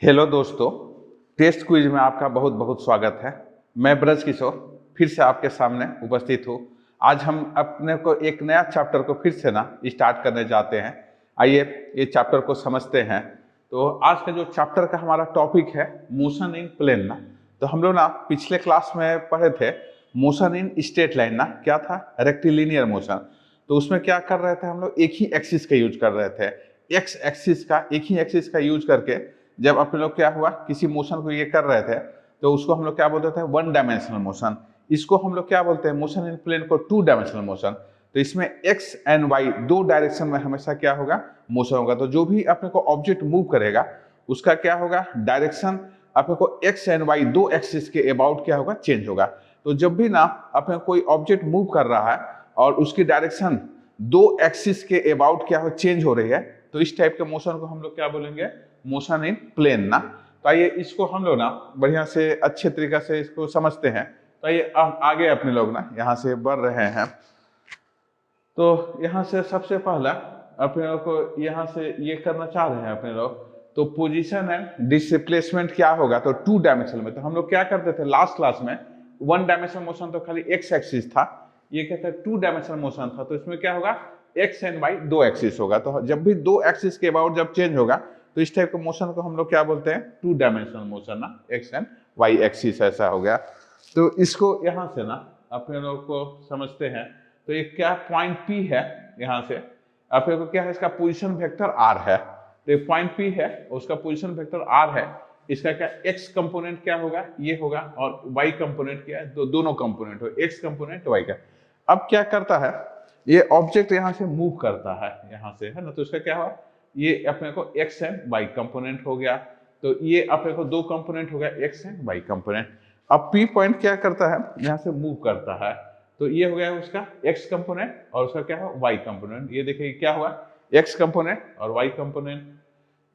Hello दोस्तों, test quiz में आपका बहुत बहुत स्वागत है। मैं ब्रज किशोर फिर से आपके सामने उपस्थित हूँ। आज हम अपने को एक नया चैप्टर को फिर से स्टार्ट करने जाते हैं। आइए ये चैप्टर को समझते हैं। तो आज का जो चैप्टर का हमारा टॉपिक है मोशन इन प्लेन तो हम लोग पिछले क्लास में पढ़े थे मोशन इन स्ट्रेट लाइन क्या था, रेक्टिलिनियर मोशन। तो उसमें क्या कर रहे थे हम लोग, एक ही एक्सिस का यूज कर रहे थे। एक्स एक्सिस का, एक ही एक्सिस का यूज करके जब अपने लोग क्या हुआ, किसी मोशन को ये कर रहे थे तो उसको हम लोग क्या बोलते थे, वन डायमेंशनल मोशन। इसको हम लोग क्या बोलते हैं, मोशन इन प्लेन को टू डायमेंशनल मोशन। तो इसमें एक्स एंड वाई दो डायरेक्शन में हमेशा क्या होगा, मोशन होगा। तो जो भी अपने को ऑब्जेक्ट मूव करेगा उसका क्या होगा, डायरेक्शन अपने को एक्स एंड वाई दो एक्सिस के अबाउट क्या होगा, चेंज होगा। तो जब भी अपने कोई ऑब्जेक्ट मूव कर रहा है और उसकी डायरेक्शन दो एक्सिस के अबाउट क्या हो, चेंज हो रही है, तो इस टाइप के मोशन को हम लोग क्या बोलेंगे, मोशन इन प्लेन तो आइए इसको हम लोग बढ़िया से अच्छे तरीके से इसको समझते हैं। तो आइए आगे अपने लोग यहाँ से बढ़ रहे हैं। तो यहाँ से सबसे पहला अपने लोग को यहाँ से ये करना चाह रहे हैं अपने लोग, तो पोजीशन एंड डिस्प्लेसमेंट क्या होगा। तो टू डायमेंशनल में तो हम लोग क्या करते थे लास्ट क्लास में, वन डायमेंशनल मोशन तो खाली एक्स एक्सिस था, ये कहते हैं टू डायमेंशनल मोशन था। तो इसमें क्या होगा, एक्स एंड वाई दो एक्सिस होगा। तो जब भी दो एक्सिस के अबाउट जब चेंज होगा तो इस टाइप के मोशन को हम लोग क्या बोलते हैं, two dimensional motion X and Y axis ऐसा हो गया। तो इसको यहाँ से अपने लोग को समझते हैं। तो ये क्या पॉइंट पी है, यहाँ से अपने को क्या है, इसका पोजीशन वेक्टर आर है। तो ये पॉइंट पी है, उसका पोजीशन वेक्टर आर है। इसका क्या एक्स कंपोनेंट क्या होगा, ये होगा, और वाई कंपोनेंट क्या है, तो दोनों कंपोनेंट हो, एक्स कंपोनेंट वाई का। अब क्या करता है, ये ऑब्जेक्ट यहाँ से मूव करता है, यहाँ से है ना, तो इसका क्या हुआ, ये अपने को एक्स एंड वाई कंपोनेंट हो गया। तो ये अपने को दो कंपोनेंट हो गया, एक्स एंड वाई कंपोनेंट। अब पी पॉइंट क्या करता है, यहाँ से मूव करता है। तो ये हो गया उसका एक्स कंपोनेंट और उसका क्या है, वाई कंपोनेंट। ये देखिए क्या हुआ, एक्स कंपोनेंट और वाई कंपोनेंट।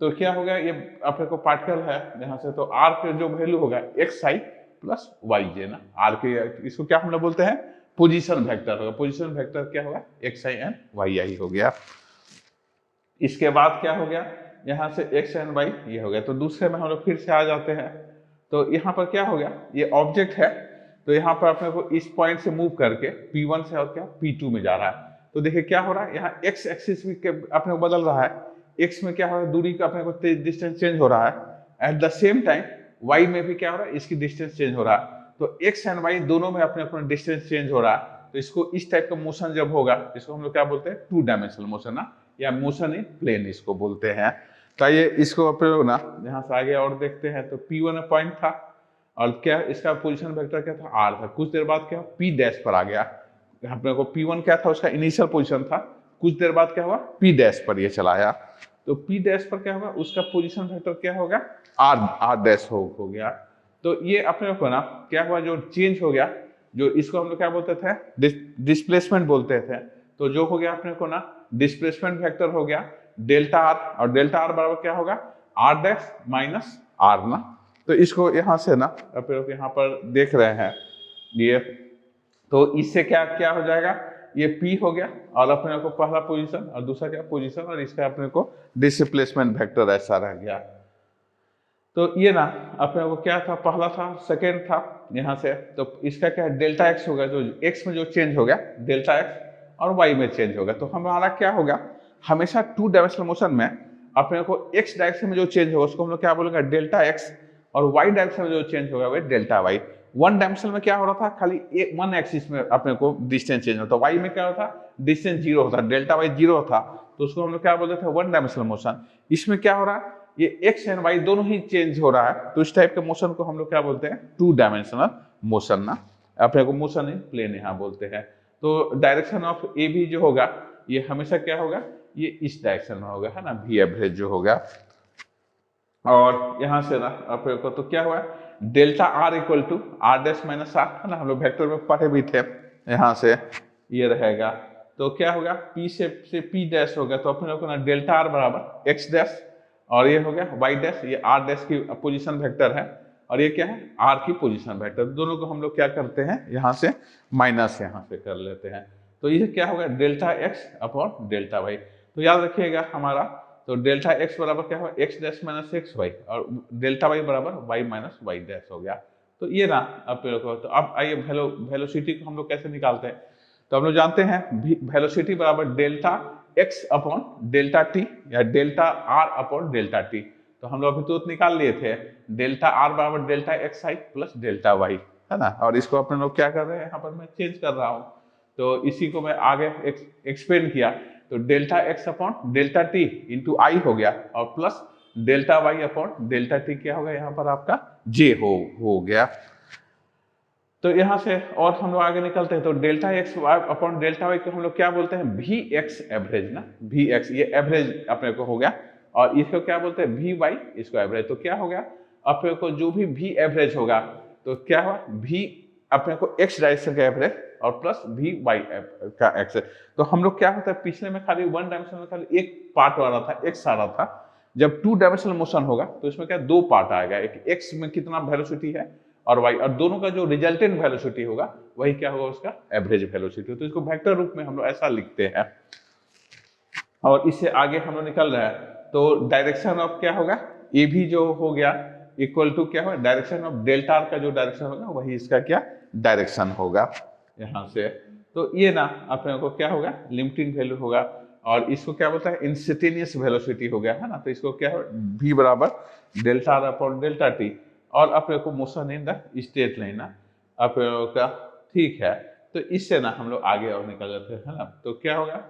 तो क्या हो गया, ये अपने को पार्टिकल है यहाँ से, तो आर के जो वैल्यू होगा x I plus Y J are के, इसको क्या हम लोग बोलते हैं, पोजीशन वेक्टर होगा। पोजीशन वेक्टर क्या होगा, एक्स आई एंड वाई आई हो गया। इसके बाद क्या हो गया, यहाँ से एक्स एंड वाई ये हो गया। तो दूसरे में हम लोग फिर से आ जाते हैं। तो यहाँ पर क्या हो गया, ये ऑब्जेक्ट है, तो यहाँ पर अपने को इस पॉइंट से मूव करके P1 से और क्या P2 में जा रहा है। तो देखिए क्या हो रहा है, यहाँ एक्स एक्सिस भी अपने को बदल रहा है, एक्स में क्या हो रहा है, दूरी का अपने को डिस्टेंस चेंज हो रहा है। At the same time Y में भी क्या हो रहा है, इसकी डिस्टेंस चेंज हो रहा है। तो एक्स एंड वाई दोनों में अपने अपना डिस्टेंस चेंज हो रहा है। तो इसको इस टाइप का मोशन जब होगा, इसको हम लोग क्या बोलते हैं, टू डायमेंशनल मोशन या मोशन इन प्लेन इसको बोलते हैं। तो ये इसको अपने लोग यहाँ से आगे और देखते हैं। तो P1 पॉइंट था और क्या इसका पोजीशन वेक्टर क्या था, आर था। कुछ देर बाद क्या P डैश पर आ गया, अपने को P1 क्या था, उसका इनिशियल पोजीशन था। कुछ देर बाद क्या हुआ, P डैश पर ये चला आया। तो P डैश पर क्या होगा, उसका पोजीशन वेक्टर क्या होगा, आर डैश हो गया। तो ये अपने को क्या हुआ, जो चेंज हो गया, जो इसको हम लोग क्या बोलते थे, डिस्प्लेसमेंट बोलते थे। तो जो हो गया अपने को डिस्प्लेसमेंट वेक्टर हो गया डेल्टा आर, और डेल्टा आर बराबर क्या होगा, आर डैश माइनस आर तो इसको यहाँ से अपने लोग यहाँ पर देख रहे हैं ये। तो इससे क्या क्या हो जाएगा, ये P हो गया और अपने को पहला पोजीशन और दूसरा क्या पोजीशन, और इसका अपने को डिस्प्लेसमेंट वेक्टर ऐसा रह गया। तो ये अपने को क्या था, पहला था, सेकेंड था यहाँ से। तो इसका क्या है, डेल्टा एक्स होगा, जो एक्स में जो चेंज हो गया डेल्टा एक्स, और वाई में चेंज होगा। तो हमारा क्या होगा, हमेशा टू डायमेंशनल मोशन में अपने को एक्स डायरेक्शन में जो चेंज होगा उसको हम लोग क्या बोलेंगे, डेल्टा एक्स, और वाई डायरेक्शन में जो चेंज होगा वह डेल्टा वाई। वन डायमेंशन में क्या हो रहा था, खाली वन एक्सिस में अपने को डिस्टेंस चेंज होता, वाई में क्या होता, डिस्टेंस जीरो होता, डेल्टा वाई जीरो होता। तो उसको हम लोग क्या बोलते थे, वन डायमेंशनल मोशन। इसमें क्या हो रहा है, ये एक्स एंड वाई दोनों ही चेंज हो रहा है। तो इस टाइप के मोशन को हम लोग क्या बोलते हैं, टू डायमेंशनल मोशन अपने को मोशन इन प्लेन यहाँ बोलते हैं। तो डायरेक्शन ऑफ ए भी जो होगा, ये हमेशा क्या होगा, ये इस डायरेक्शन में होगा, है ना, भी एवरेज जो होगा। और यहाँ से अपने को तो क्या हुआ, delta R equal to R dash minus R, है ना, हम लोग वेक्टर में पढ़े भी थे। यहाँ से ये रहेगा, तो क्या होगा, P से P डैश होगा। तो अपने लोग को डेल्टा आर बराबर एक्स डैश, और ये हो गया वाई डैश, ये आर डैश की पोजीशन वेक्टर है, और ये क्या है, आर की पोजीशन वेक्टर। दोनों को हम लोग क्या करते हैं, यहाँ से माइनस यहाँ से कर लेते हैं। तो ये क्या होगा, delta X upon delta Y. तो याद रखिएगा हमारा तो डेल्टा एक्स बराबर क्या हुआ, X dash minus X Y, और डेल्टा वाई बराबर वाई माइनस वाई डैश हो गया। तो ये ना अब तो अब आइए वेलोसिटी को हम लोग कैसे निकालते हैं। तो हम लोग जानते हैं वेलोसिटी बराबर delta X upon delta T या delta R upon delta T. तो हम लोग अभी तुरंत निकाल लिए थे, डेल्टा आर बराबर delta X I plus delta Y, है ना। और इसको अपने लोग क्या कर रहे हैं, यहाँ पर मैं चेंज कर रहा हूँ, तो इसी को मैं आगे एक्सपेंड किया, तो delta X upon delta T into I हो गया, और plus delta Y upon delta T क्या होगा यहाँ पर आपका जे हो गया। तो यहाँ से और हम लोग आगे निकलते हैं, तो delta X upon delta Y को हम लोग क्या बोलते हैं, वी एक्स एवरेज ना, वी एक्स ये एवरेज अपने को हो गया, और इसको क्या बोलते हैं वी वाई, इसको एवरेज। तो क्या हो गया अपने को जो भी वी एवरेज होगा तो क्या हुआ, वी अपने को एक्स डायरेक्शन का एवरेज और प्लस वी वाई का एक्स। तो हम लोग क्या होता है, पिछले में खाली वन डायमेंशन में खाली एक पार्ट आ रहा था, एक्स आ रहा था। जब टू डायमेंशनल मोशन होगा तो इसमें क्या दो पार्ट आएगा, एक एक्स में कितना वेलोसिटी है और वाई, और दोनों का जो रिजल्टेंट वेलोसिटी होगा वही क्या होगा उसका एवरेज वेलोसिटी। तो इसको वेक्टर रूप में हम लोग ऐसा लिखते हैं, और इससे आगे हम लोग निकल रहे हैं, तो डायरेक्शन ऑफ क्या होगा, ये भी जो हो गया इक्वल टू क्या होगा, डायरेक्शन ऑफ डेल्टा आर का जो डायरेक्शन होगा वही इसका क्या डायरेक्शन होगा यहाँ से। तो ये ना अपने को क्या होगा लिमिटिंग वैल्यू होगा, और इसको क्या बोलता है इंस्टेंटेनियस वेलोसिटी हो गया, है ना। तो इसको क्या है v बराबर delta R upon delta T, और अपने को motion in the straight line ना अपने का, ठीक है। तो इससे ना हम लोग आगे और निकल जाते हैं, है ना। तो क्या होगा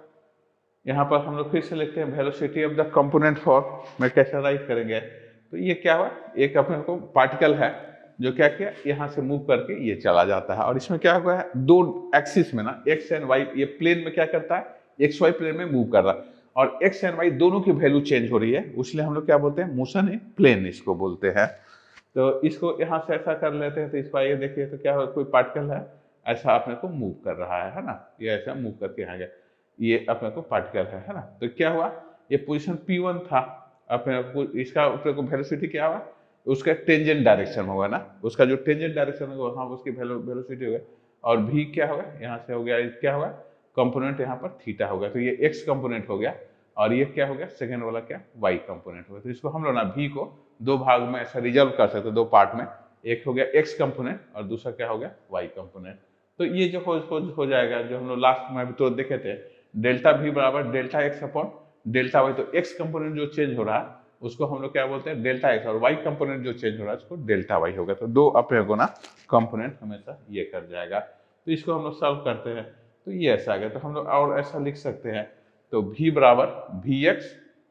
यहाँ पर हम लोग फिर से लिखते हैं velocity of the component for, मैं कैसे राइट करेंगे, तो ये क्या हुआ, एक अपने को पार्टिकल है जो क्या किया यहाँ से मूव करके ये चला जाता है, और इसमें क्या हुआ है दो एक्सिस में ना एक्स एंड वाई, ये प्लेन में क्या करता है एक्स वाई प्लेन में मूव कर रहा है, और एक्स एंड वाई दोनों की वैल्यू चेंज हो रही है, इसलिए हम लोग क्या बोलते हैं मोशन इन प्लेन इसको बोलते हैं। तो इसको यहाँ से ऐसा कर लेते हैं, तो इसको आइए देखिए, तो क्या हो कोई पार्टिकल है ऐसा अपने को मूव कर रहा है ना, ये ऐसा मूव करके आ गया, ये अपने को पार्टिकल है ना। तो क्या हुआ ये पोजीशन P1 था, अपने को इसका अपने को वेलोसिटी क्या हुआ, उसका टेंजेंट डायरेक्शन होगा ना, उसका जो टेंजेंट डायरेक्शन होगा हाँ उसकी वेलोसिटी होगा, और भी क्या होगा यहाँ से हो गया क्या होगा कंपोनेंट यहाँ पर थीटा होगा, तो ये एक्स कंपोनेंट हो गया, और ये क्या हो गया सेकेंड वाला क्या वाई कंपोनेंट होगा। तो इसको हम लोग ना भी को दो भाग में ऐसा रिजर्व कर सकते हैं, दो पार्ट में, एक हो गया एक्स कंपोनेंट और दूसरा क्या हो गया वाई कंपोनेंट। तो ये जो हो जाएगा जो हम लोग लास्ट में अभी तो देखे थे, डेल्टा भी बराबर delta X upon delta Y, तो एक्स कंपोनेंट जो चेंज हो रहा है उसको हम लोग क्या बोलते हैं डेल्टा एक्स, और वाई कंपोनेंट जो चेंज हो रहा है उसको डेल्टा वाई होगा। तो दो अपने को ना कंपोनेंट हमेशा ये कर जाएगा। तो इसको हम लोग सॉल्व करते हैं, तो ये ऐसा आ गया। तो हम लोग और ऐसा लिख सकते हैं, तो v बराबर V X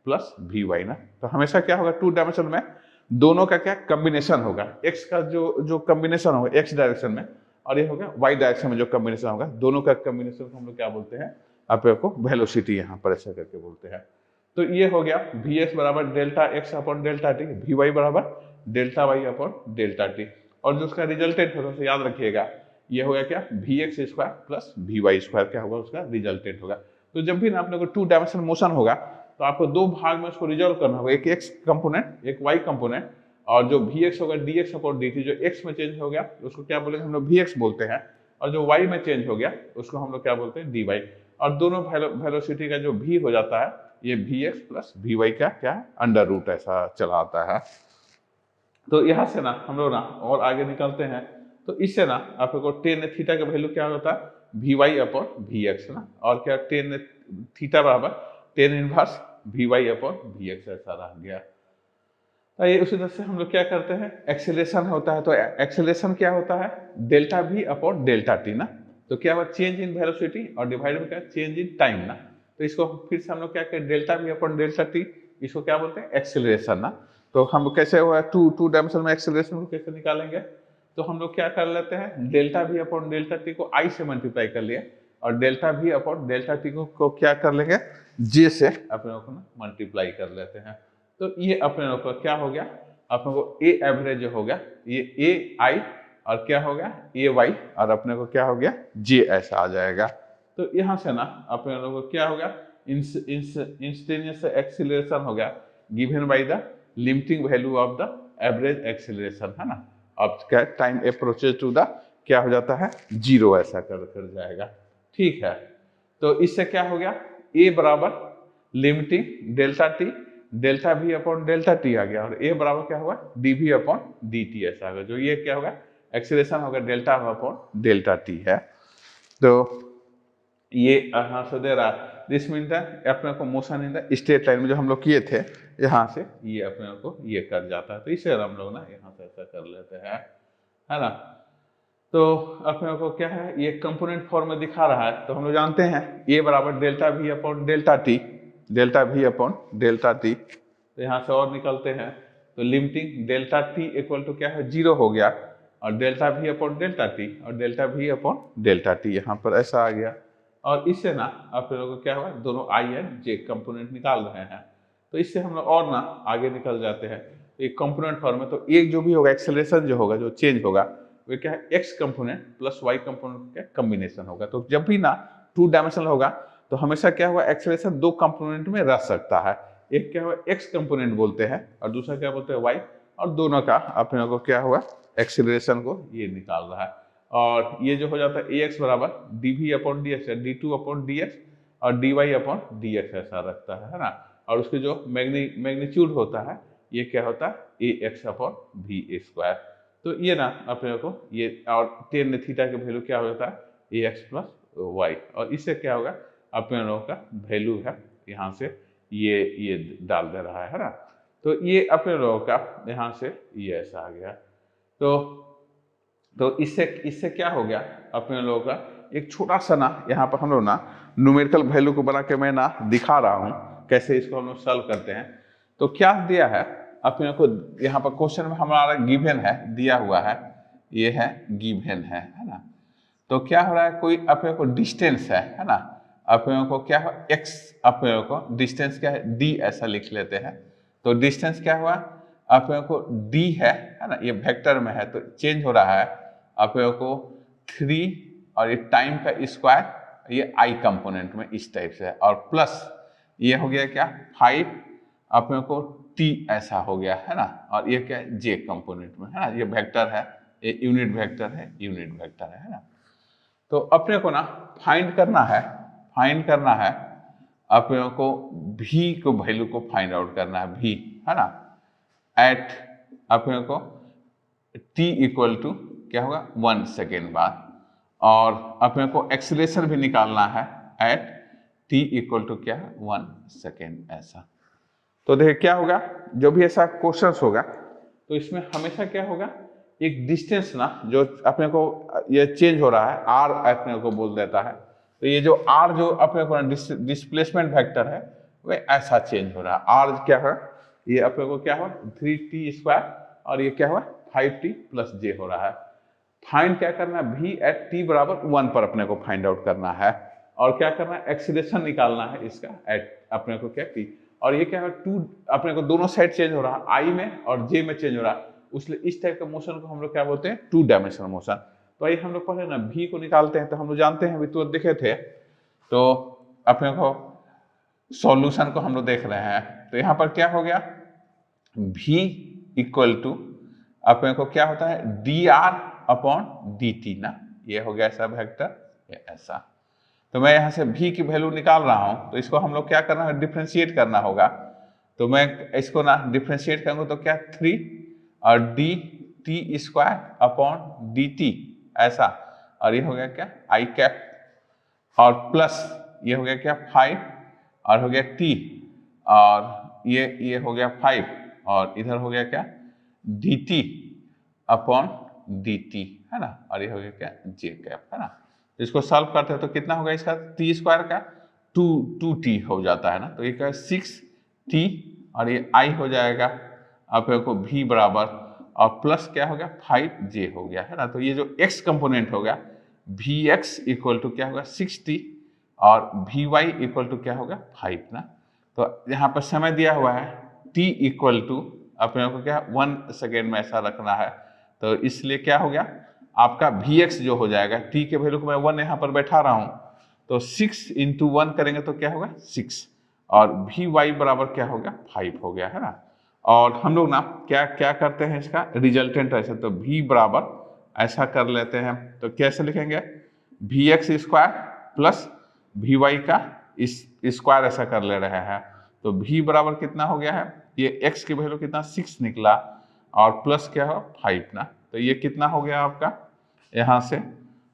plus V Y ना, तो हमेशा क्या होगा टू डायमेंशन में दोनों का क्या कम्बिनेशन होगा, एक्स का जो कम्बिनेशन होगा एक्स डायरेक्शन में, और ये होगा वाई डायरेक्शन में जो कम्बिनेशन होगा, दोनों का कम्बिनेशन को हम लोग क्या बोलते हैं आपको वेलोसिटी यहाँ पर ऐसा करके बोलते हैं। तो ये हो गया वी एक्स बराबर delta X upon delta T, V Y बराबर delta Y upon delta T, और जो उसका रिजल्टेंट होगा उसे याद रखिएगा, ये हो गया क्या V X square plus V Y square क्या होगा उसका रिजल्टेंट होगा। तो जब भी ना अपने को टू डायमेंशनल मोशन होगा तो आपको दो भाग में उसको रिजॉल्व करना होगा, एक एक्स कंपोनेंट एक वाई कंपोनेंट, और जो वी एक्स होगा D x upon D T, जो एक्स में चेंज हो गया उसको क्या बोलेंगे हम लोग वी एक्स बोलते हैं, और जो वाई में चेंज हो गया उसको हम लोग क्या बोलते हैं डी वाई, और दोनों वेलोसिटी का जो v हो जाता है ये V X plus V Y का क्या है अंडर रूट ऐसा चला आता है। तो यहाँ से ना हम लोग ना और आगे निकलते हैं, तो इससे ना आपको टेन थीटा का वैल्यू क्या होता है V Y upon V X ना, और क्या टेन थीटा बराबर tan inverse V Y upon V X ऐसा रह गया। ये उसी तरह से हम लोग क्या करते हैं एक्सेलरेशन होता है, तो एक्सेलरेशन क्या होता है delta v upon delta T ना, तो क्या हुआ चेंज इन वेलोसिटी और डिवाइड में क्या चेंज इन टाइम ना, तो इसको फिर से हम लोग क्या करें delta v upon delta T, इसको क्या बोलते हैं एक्सेलरेशन ना। तो हम कैसे हुआ टू डायमेंशन में एक्सेलरेशन को कैसे निकालेंगे, तो हम लोग क्या कर लेते हैं delta v upon delta T को i से मल्टीप्लाई कर लिए, और delta v upon delta T को क्या कर लेंगे j से अपने को ना मल्टीप्लाई कर लेते हैं। तो ये अपने को क्या हो गया अपने को ए एवरेज हो गया, ये ए आई और क्या हो गया ए वाई, और अपने को क्या हो गया जे ऐसा आ जाएगा। तो यहाँ से ना अपने लोगों को क्या हो गया इंस्टेंटेनियस एक्सीलरेशन हो गया given by the limiting value of the average acceleration, है ना। अब क्या टाइम अप्रोचेज टू द क्या हो जाता है जीरो ऐसा कर जाएगा, ठीक है। तो इससे क्या हो गया ए बराबर limiting delta T delta V upon delta T आ गया, और ए बराबर क्या होगा D V upon D T ऐसा होगा, जो ये क्या होगा एक्सीलरेशन होगा डेल्टा अपॉन डेल्टा टी है। तो ये यहाँ से दे रहा है, दिस मीन अपने को motion in the straight line में जो हम लोग किए थे, यहाँ से ये अपने को ये कर जाता है, तो इसे हम लोग ना यहाँ से ऐसा कर लेते हैं, है ना। तो अपने को क्या है ये कंपोनेंट फॉर्म में दिखा रहा है, तो हम लोग जानते हैं ए बराबर delta V upon delta T, delta V upon delta T. तो यहाँ से और निकलते हैं, तो limiting delta T equal to क्या है 0 हो गया, और delta V upon delta T और delta V upon delta T यहाँ पर ऐसा आ गया। और इससे ना आप लोगों को क्या हुआ दोनों आई एंड जे कंपोनेंट निकाल रहे हैं, तो इससे हम लोग और ना आगे निकल जाते हैं। एक कंपोनेंट फॉर्म में तो एक जो भी होगा एक्सेलरेशन जो होगा जो चेंज होगा वो क्या है X component plus Y component का कॉम्बिनेशन होगा। तो जब भी ना 2 डायमेंशनल होगा तो हमेशा क्या हुआ एक्सेलरेशन 2 कंपोनेंट में रह सकता है, एक क्या हुआ एक्स कंपोनेंट बोलते हैं और दूसरा क्या बोलते हैं वाई, और दोनों का अपने को क्या हुआ एक्सेलरेशन को ये निकाल रहा है। और ये जो हो जाता है ए एक्स बराबर D V upon D X, D two upon D X और D Y upon D X ऐसा रखता है ना। और उसके जो मैग्नीट्यूड होता है ये क्या होता है A x upon we square. तो ये ना अपने को ये और टेन थीटा के वैल्यू क्या हो जाता है ए एक्स प्लस वाई, और इससे क्या होगा अपने लोगों का वैल्यू है यहाँ से ये डाल दे रहा है ना। तो ये अपने लोगों का यहाँ से ये ऐसा आ गया। तो इससे क्या हो गया अपने लोगों का एक छोटा सा ना यहाँ पर हम लोग ना न्यूमेरिकल वैल्यू को बना के मैं ना दिखा रहा हूँ कैसे इसको हम लोग सॉल्व करते हैं। तो क्या दिया है अपने को यहाँ पर क्वेश्चन में हमारा गिवन है दिया हुआ है, ये है गिवन है ना। तो क्या हो रहा है कोई अपने को डिस्टेंस है ना, अपने को क्या है एक्स, अपने को डिस्टेंस क्या है डी ऐसा लिख लेते हैं। तो डिस्टेंस क्या हुआ अपने को डी है ना, ये वेक्टर में है तो चेंज हो रहा है अपने को 3 और ये टाइम का स्क्वायर ये आई कंपोनेंट में इस टाइप से है, और प्लस ये हो गया क्या 5 अपने को टी ऐसा हो गया है ना, और ये क्या है जे कंपोनेंट में है ना, ये वेक्टर है ये यूनिट वेक्टर है ना। तो अपने को ना फाइंड करना है अपने को भी को वैल्यू को फाइंड आउट करना है भी है ना, एट अपने को t इक्वल टू क्या होगा 1 सेकेंड बाद, और अपने को एक्सीलरेशन भी निकालना है एट t इक्वल टू क्या है 1 सेकेंड ऐसा। तो देखिए क्या होगा जो भी ऐसा क्वेश्चन होगा तो इसमें हमेशा क्या होगा एक डिस्टेंस ना जो अपने को ये चेंज हो रहा है r अपने को बोल देता है, तो ये जो r जो अपने को डिस्प्लेसमेंट वेक्टर है वह ऐसा चेंज हो रहा है। r क्या है ये अपने को क्या हुआ 3t स्क्वायर और ये क्या हुआ 5t प्लस जे हो रहा है। फाइंड क्या करना है v एट t बराबर 1 पर अपने को फाइंड आउट करना है, और क्या करना है एक्सीलरेशन निकालना है इसका एट अपने को क्या t, और ये क्या है 2 अपने को दोनों साइड चेंज हो रहा है i में और j में चेंज हो रहा है, उसलिए इस टाइप का मोशन को हम लोग क्या बोलते हैं 2 डायमेंशनल मोशन। तो आइए हम लोग पहले ना v को निकालते हैं। तो हम लोग जानते हैं अभी तो देखे थे, तो अपने को सॉल्यूशन को हम लोग देख रहे हैं। तो यहाँ पर क्या हो गया v इक्वल टू अपने को क्या होता है dr अपॉन dt ना, ये हो गया ऐसा वेक्टर ये ऐसा। तो मैं यहाँ से v की वैल्यू निकाल रहा हूँ, तो इसको हम लोग क्या करना है डिफ्रेंशिएट करना होगा। तो मैं इसको ना डिफ्रेंशिएट करूँगा तो क्या 3 और dt स्क्वायर अपॉन dt ऐसा, और ये हो गया क्या i कैप, और प्लस ये हो गया क्या 5 और हो गया t, और ये हो गया 5 और इधर हो गया क्या dt अपॉन dt है ना, और ये हो गया क्या j कैप है ना। इसको सॉल्व करते हैं तो कितना होगा इसका t स्क्वायर का 2t हो जाता है ना, तो ये क्या 6t और ये i हो जाएगा आप को v बराबर, और प्लस क्या हो गया 5j हो गया है ना। तो ये जो x कंपोनेंट होगा vx इक्वल टू क्या होगा 6t और vy इक्वल टू क्या होगा 5 ना। तो यहाँ पर समय दिया हुआ है t इक्वल टू अपने को क्या 1 सेकेंड में ऐसा रखना है, तो इसलिए क्या हो गया आपका vx जो हो जाएगा t के वैल्यू को मैं 1 यहाँ पर बैठा रहा हूँ, तो 6 इंटू 1 करेंगे तो क्या होगा 6, और vy बराबर क्या होगा 5 हो गया है ना। और हम लोग ना क्या क्या करते हैं इसका रिजल्टेंट ऐसे, तो v बराबर ऐसा कर लेते हैं, तो कैसे लिखेंगे vx स्क्वायर प्लस vy का इस स्क्वायर ऐसा कर ले रहे हैं, तो v बराबर कितना हो गया है, ये x की वैल्यू कितना 6 निकला और प्लस क्या हो 5 ना, तो ये कितना हो गया आपका यहाँ से,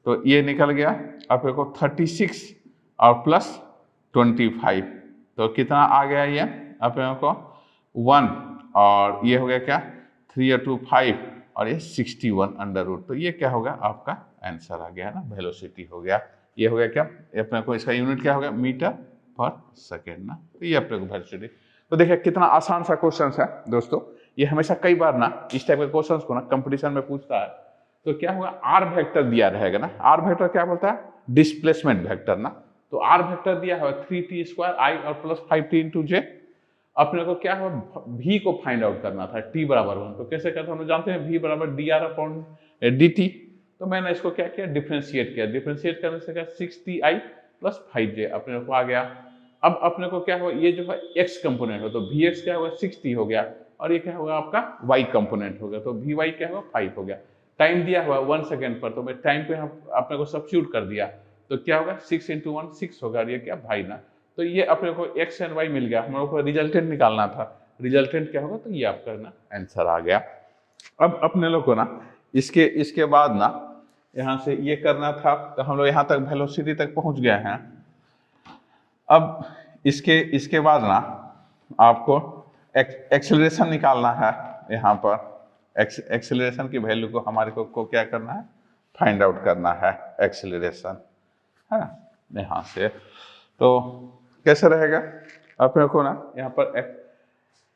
तो ये निकल गया आपके को 36 और प्लस 25, तो कितना आ गया ये अपने को 1 और ये हो गया क्या 3 और 2 5 और ये 61 अंडर रूट, तो ये क्या होगा आपका आंसर आ गया ना, वेलोसिटी हो गया। ये हो गया क्या अपने को, इसका यूनिट क्या हो गया मीटर पर सेकेंड ना, तो ये अपने को वेलोसिटी। तो देखिए कितना आसान सा क्वेश्चन है दोस्तों, ये हमेशा कई बार ना इस टाइप के क्वेश्चन को ना कंपटीशन में पूछता है। तो क्या होगा आर वेक्टर दिया रहेगा ना, आर वेक्टर क्या बोलता है डिस्प्लेसमेंट वेक्टर ना, तो आर वेक्टर दिया है 3t² i और प्लस 5t इंटू जे, अपने को क्या है v को फाइंड आउट करना था t बराबर 1, तो कैसे करते हैं हम जानते हैं v बराबर dr/dt, तो मैंने इसको क्या किया डिफरेंशिएट किया, डिफरेंशिएट करने से क्या 6ti प्लस 5j अपने को आ गया। अब अपने को क्या हुआ ये जो है x कंपोनेंट हो, तो vx क्या होगा 60 हो गया और ये क्या होगा आपका y कंपोनेंट हो गया, तो vy क्या होगा 5 हो गया। टाइम दिया हुआ 1 सेकेंड पर, तो मैं टाइम पे अपने को सब्स्टिट्यूट कर दिया, तो क्या होगा 6 × 1 6 होगा, ये क्या भाई ना, तो ये अपने को x एंड y मिल गया, हम लोग को रिजल्टेंट निकालना था, रिजल्टेंट क्या होगा, तो ये आपका ना आंसर आ गया। अब अपने लोग को ना इसके बाद ना यहाँ से ये करना था, तो हम लोग यहाँ तक वेलोसिटी तक पहुँच गए हैं। अब इसके बाद ना आपको एक्सेलरेशन निकालना है, यहाँ पर एक्सेलरेशन की वैल्यू को हमारे को क्या करना है फाइंड आउट करना है एक्सेलरेशन, है ना यहाँ से। तो कैसे रहेगा अपने को ना यहाँ पर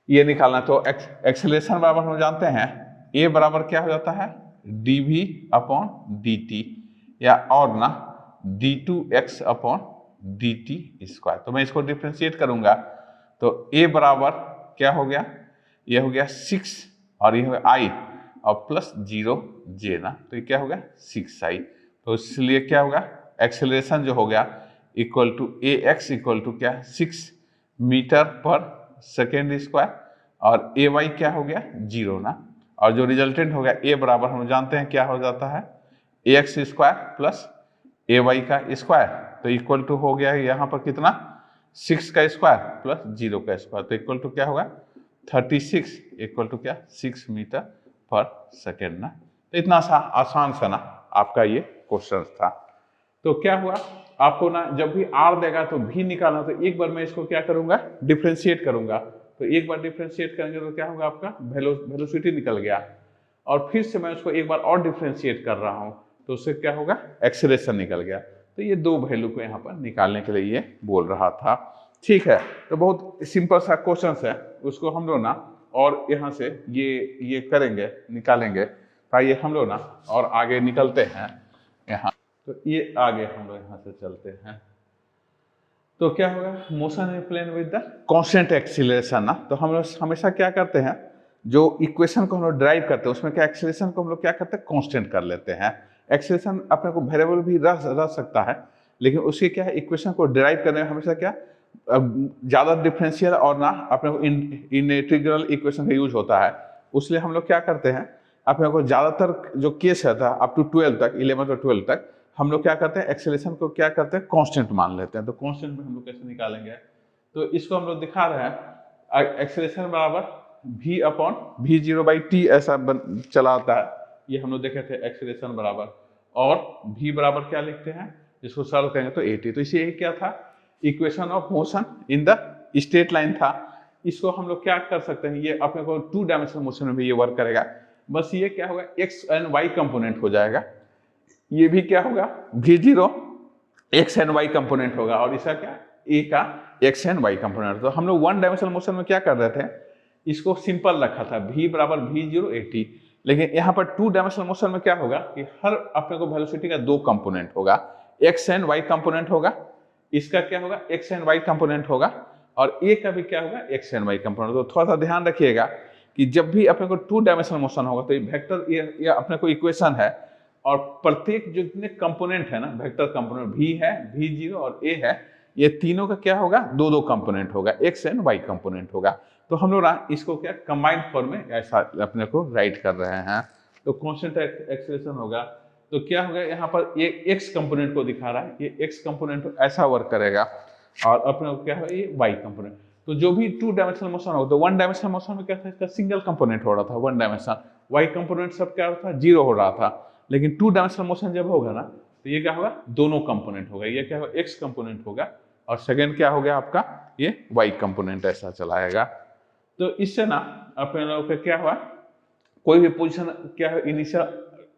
ये निकालना, तो एक्सेलरेशन बराबर हम जानते हैं ए बराबर क्या हो जाता है dv/dt या और ना d2x/dt², तो मैं इसको डिफरेंशिएट करूंगा, तो a बराबर क्या हो गया, ये हो गया 6 और ये हो गया i और प्लस 0j ना, तो ये क्या हो गया 6i, तो इसलिए क्या होगा एक्सेलरेशन जो हो गया equal to ax equal to क्या 6 मीटर पर सेकेंड स्क्वायर और ay क्या हो गया 0 ना, और जो रिजल्टेंट हो गया a बराबर हम जानते हैं क्या हो जाता है ax² प्लस ay का स्क्वायर, तो इक्वल टू हो गया यहाँ पर कितना 6 का स्क्वायर प्लस 0 का स्क्वायर, तो इक्वल टू क्या होगा 36 इक्वल टू क्या 6 मीटर पर सेकेंड ना। तो इतना सा आसान सा ना आपका ये क्वेश्चन था। तो क्या हुआ आपको ना जब भी r देगा तो v निकालना, तो एक बार मैं इसको क्या करूंगा डिफरेंशिएट करूंगा, तो एक बार डिफरेंशिएट करेंगे तो क्या होगा आपका वेलोसिटी निकल गया, और फिर से मैं उसको एक बार और डिफरेंशिएट कर रहा हूँ, तो उससे क्या होगा एक्सेलरेशन निकल गया। तो ये दो वैल्यू को यहाँ पर निकालने के लिए ये बोल रहा था। ठीक है, तो बहुत सिंपल सा क्वेश्चन है, उसको हम लोग ना और यहाँ से ये करेंगे निकालेंगे, आइए हम लोग ना और आगे निकलते हैं यहाँ, तो ये आगे हम लोग यहाँ से चलते हैं। तो क्या होगा motion in plane with the constant acceleration ना, तो हम लोग हमेशा क्या करते हैं जो इक्वेशन को हम लोग ड्राइव करते हैं उसमें क्या एक्सीलरेशन को हम लोग क्या करते हैं कांस्टेंट कर लेते हैं। एक्सीलरेशन अपने को वेरिएबल भी रह सकता है, लेकिन उसके क्या है इक्वेशन को ड्राइव करने में हमेशा क्या ज़्यादा डिफरेंशियल और ना अपने को इंटीग्रल इक्वेशन का यूज होता है, उसलिए हम लोग क्या करते हैं अपने को ज़्यादातर जो केस है था अप टू 12 तक 11 और 12 तक हम लोग क्या करते हैं एक्सेलरेशन को क्या करते हैं कांस्टेंट मान लेते हैं। तो कांस्टेंट में हम लोग कैसे निकालेंगे, तो इसको हम लोग दिखा रहे हैं एक्सेलरेशन बराबर v/v0/t ऐसा चला आता है, ये हम लोग देखे थे एक्सेलरेशन बराबर, और v बराबर क्या लिखते हैं इसको सॉल्व करेंगे तो 80, तो इसे क्या था equation of motion in the straight line था। इसको हम लोग क्या कर सकते हैं, ये अपने को 2 डायमेंशनल मोशन में भी ये वर्क करेगा, बस ये क्या होगा x एंड y कंपोनेंट हो जाएगा, ये भी क्या होगा v0 x and y component होगा, और इसका क्या a का x एंड y कंपोनेंट। तो हम लोग 1 डायमेंशनल मोशन में क्या कर रहे थे इसको सिंपल रखा था v बराबर v0 80, लेकिन यहाँ पर 2 डायमेंशनल मोशन में क्या होगा कि हर अपने को वेलोसिटी का 2 कंपोनेंट होगा, x एंड y कंपोनेंट होगा, इसका क्या होगा x एंड y कंपोनेंट होगा, और a का भी क्या होगा x एंड y कंपोनेंट। तो थोड़ा सा ध्यान रखिएगा कि जब भी अपने को 2 डायमेंशनल मोशन होगा तो ये वेक्टर ये अपने को इक्वेशन है, और प्रत्येक जितने कंपोनेंट है ना वेक्टर कंपोनेंट v है v0 और a है, ये तीनों का क्या होगा 2-2 कंपोनेंट होगा, x एंड y कंपोनेंट होगा। तो हम लोग ना इसको क्या कंबाइंड फॉर्म में ऐसा अपने को राइट कर रहे हैं, तो कांस्टेंट एक्सेलरेशन होगा, तो क्या होगा यहाँ पर ये x कंपोनेंट को दिखा रहा है, ये x कंपोनेंट ऐसा वर्क करेगा, और अपने को क्या है ये y कंपोनेंट। तो जो भी 2 डायमेंशनल मोशन हो, तो 1 डायमेंशनल मोशन में क्या था, इसका सिंगल कंपोनेंट हो रहा था 1 डायमेंशन, वाई कंपोनेंट सब क्या था 0 हो रहा था। लेकिन 2 डायमेंशनल मोशन जब होगा ना, तो ये क्या होगा, दोनों कंपोनेंट होगा, ये क्या होगा एक्स कंपोनेंट होगा और सेकेंड क्या हो गया आपका ये वाई कंपोनेंट ऐसा चलाएगा। तो इससे ना अपने लोगों का क्या हुआ, कोई भी पोजीशन क्या है इनिशियल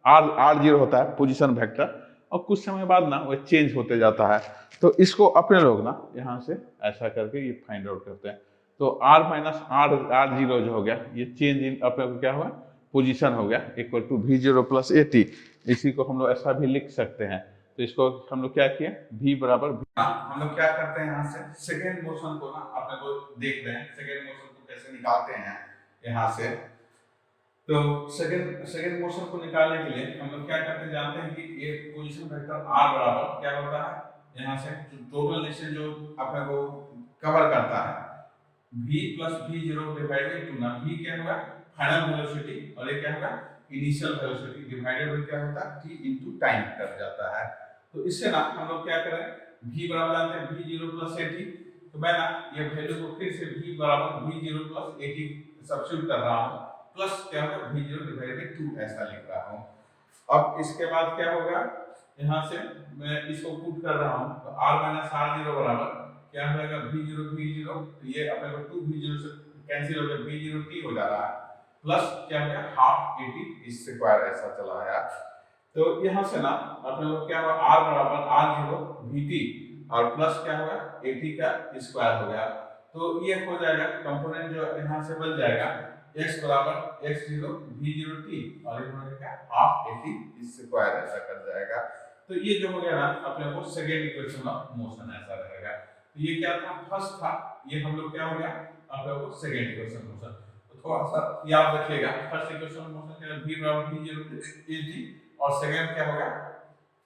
R0 होता है पोजीशन वेक्टर, और कुछ समय बाद ना वो चेंज होते जाता है। तो इसको अपने लोग ना यहाँ से ऐसा करके ये फाइंड आउट करते हैं। तो R माइनस R0 जो हो गया, ये चेंज इन अपने को क्या हुआ पोजीशन हो गया equal to V0 plus AT। इसी को हम लोग ऐसा भी लिख सकते हैं। तो इसको हम लोग क्या किए, V बराबर हम लोग क्या करते हैं, यहाँ से सेकेंड मोशन को ना अपने को देख रहे हैं, सेकेंड मोशन को कैसे निकालते हैं यहाँ से। तो सेकेंड मोशन को निकालने के लिए हम लोग क्या करते हैं, जानते हैं कि ये पोजीशन वेक्टर R बराबर क्या होता है, यहाँ से टोटल डिस्टेंस जो अपने को कवर करता है V plus V0 divided two ना, V क्या होगा फाइनल वेलोसिटी और ये क्या होगा इनिशियल वेलोसिटी डिवाइडेड बाय क्या होता है t इनटू टाइम कर जाता है। तो इससे ना हम लोग क्या करें, V बराबर जानते हैं V0 प्लस AT, तो मैं ना ये वैल्यू को फिर से V बराबर V0 प्लस AT सब्स्टिट्यूट कर रहा हूँ, प्लस क्या होगा V0 डिवाइडेड बाय 2 ऐसा लिख रहा हूँ। अब इसके बाद क्या होगा, यहाँ से मैं इसको पुट कर रहा हूँ, तो R माइनस R0 बराबर क्या हो जाएगा V0, तो ये अपने को 2 V0 से कैंसिल हो गया, V0 t हो जा रहा है, प्लस क्या हो गया हाफ AT स्क्वायर ऐसा चला है। तो यहाँ से ना अपने को क्या होगा R बराबर R0 VT और प्लस क्या होगा AT का स्क्वायर हो गया। तो ये हो जाएगा कंपोनेंट जो यहाँ से बन जाएगा x बराबर x0 V0 t और ये हो जाएगा हाफ AT स्क्वायर ऐसा कर जाएगा। तो ये जो हो गया ना अपने को सेकेंड इक्वेशन ऑफ मोशन ऐसा रहेगा। तो ये क्या था, फर्स्ट था, ये हम लोग क्या हो गया अपने को सेकेंड इक्वेशन मोशन। तो थोड़ा सा याद रखिएगा, फर्स्ट इक्वेशन मोशन क्या V बराबर V0 AT और सेकेंड क्या हो गया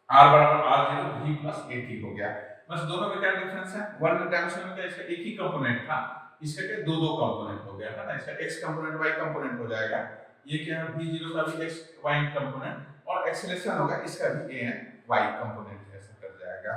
R बराबर R0 V प्लस AT हो गया। बस दोनों में क्या डिफरेंस है, वन डायमेंशन में क्या इसका एक ही कंपोनेंट था, इसका क्या दो कंपोनेंट हो गया है ना, इसका x कंपोनेंट y कंपोनेंट हो जाएगा, ये क्या है V0 का भी x y कंपोनेंट और एक्सेलरेशन होगा इसका भी a y कंपोनेंट ऐसा कर जाएगा।